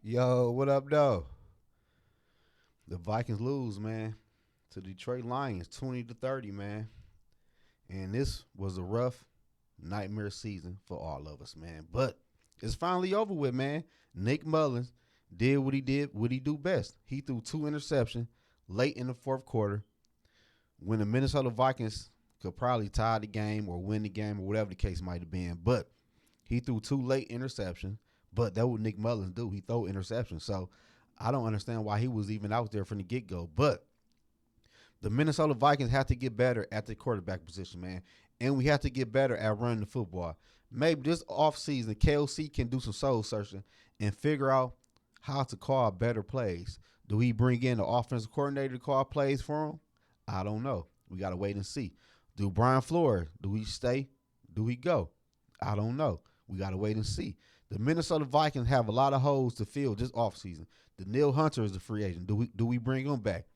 Yo, what up, though? The Vikings lose, man, to Detroit Lions, 20-30, man. And this was a rough nightmare season for all of us, man. But it's finally over with, man. Nick Mullins did, what he do best. He threw two interceptions late in the fourth quarter when the Minnesota Vikings could probably tie the game or win the game or whatever the case might have been. But he threw two late interceptions. But that's what Nick Mullins do. He throw interceptions. So I don't understand why he was even out there from the get go. But the Minnesota Vikings have to get better at the quarterback position, man. And we have to get better at running the football. Maybe this offseason, KOC can do some soul searching and figure out how to call better plays. Do we bring in the offensive coordinator to call plays for him? I don't know. We got to wait and see. Do Brian Flores, do we stay? Do we go? I don't know. We got to wait and see. The Minnesota Vikings have a lot of holes to fill this offseason. Danielle Hunter is the free agent. Do we bring him back?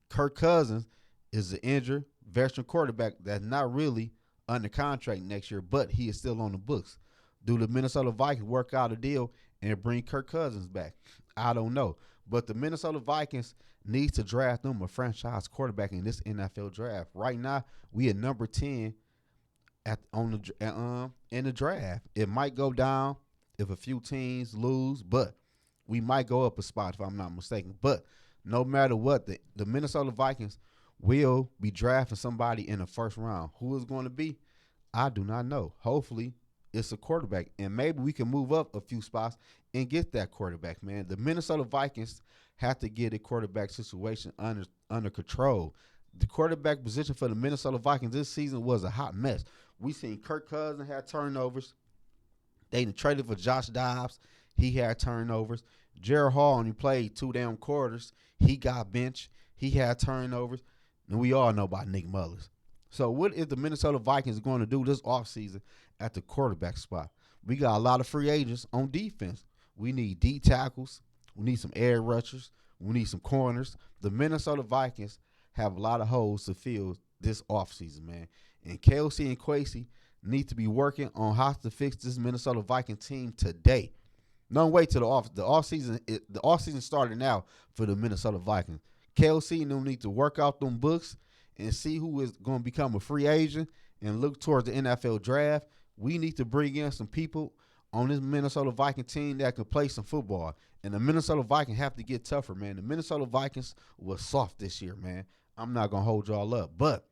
Kirk Cousins is an injured veteran quarterback that's not really under contract next year, but he is still on the books. Do the Minnesota Vikings work out a deal and bring Kirk Cousins back? I don't know. But the Minnesota Vikings need to draft them a franchise quarterback in this NFL draft. Right now, we at number 10 in the draft. It might go down if a few teams lose, but we might go up a spot if I'm not mistaken. But no matter what, the Minnesota Vikings will be drafting somebody in the first round. Who is going to be? I do not know. Hopefully, it's a quarterback, and maybe we can move up a few spots and get that quarterback, man. The Minnesota Vikings have to get a quarterback situation under control. The quarterback position for the Minnesota Vikings this season was a hot mess. We seen Kirk Cousins had turnovers. They traded for Josh Dobbs. He had turnovers. Jared Hall only played two damn quarters. He got benched. He had turnovers. And we all know about Nick Mullins. So what is the Minnesota Vikings going to do this offseason at the quarterback spot? We got a lot of free agents on defense. We need D tackles. We need some air rushers. We need some corners. The Minnesota Vikings have a lot of holes to fill this offseason, man. And KLC and Quasey need to be working on how to fix this Minnesota Viking team today. Don't wait till the offseason. The offseason started now for the Minnesota Vikings. KLC and them need to work out them books and see who is going to become a free agent and look towards the NFL draft. We need to bring in some people on this Minnesota Viking team that can play some football. And the Minnesota Vikings have to get tougher, man. The Minnesota Vikings was soft this year, man. I'm not going to hold y'all up. But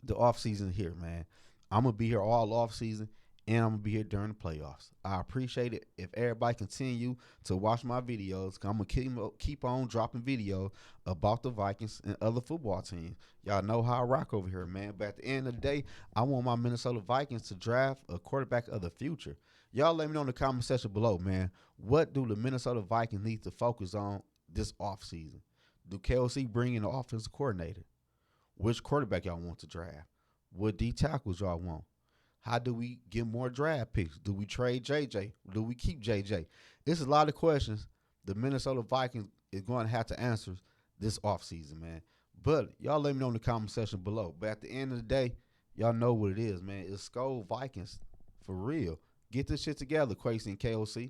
the offseason here, man. I'm going to be here all offseason, and I'm going to be here during the playoffs. I appreciate it if everybody continue to watch my videos. I'm going to keep on dropping videos about the Vikings and other football teams. Y'all know how I rock over here, man. But at the end of the day, I want my Minnesota Vikings to draft a quarterback of the future. Y'all let me know in the comment section below, man. What do the Minnesota Vikings need to focus on this offseason? Do KLC bring in an offensive coordinator? Which quarterback y'all want to draft? What D tackles y'all want? How do we get more draft picks? Do we trade JJ? Do we keep JJ? It's a lot of questions the Minnesota Vikings is going to have to answer this offseason, man. But y'all let me know in the comment section below. But at the end of the day, y'all know what it is, man. It's Skol Vikings for real. Get this shit together, Quasey and KOC.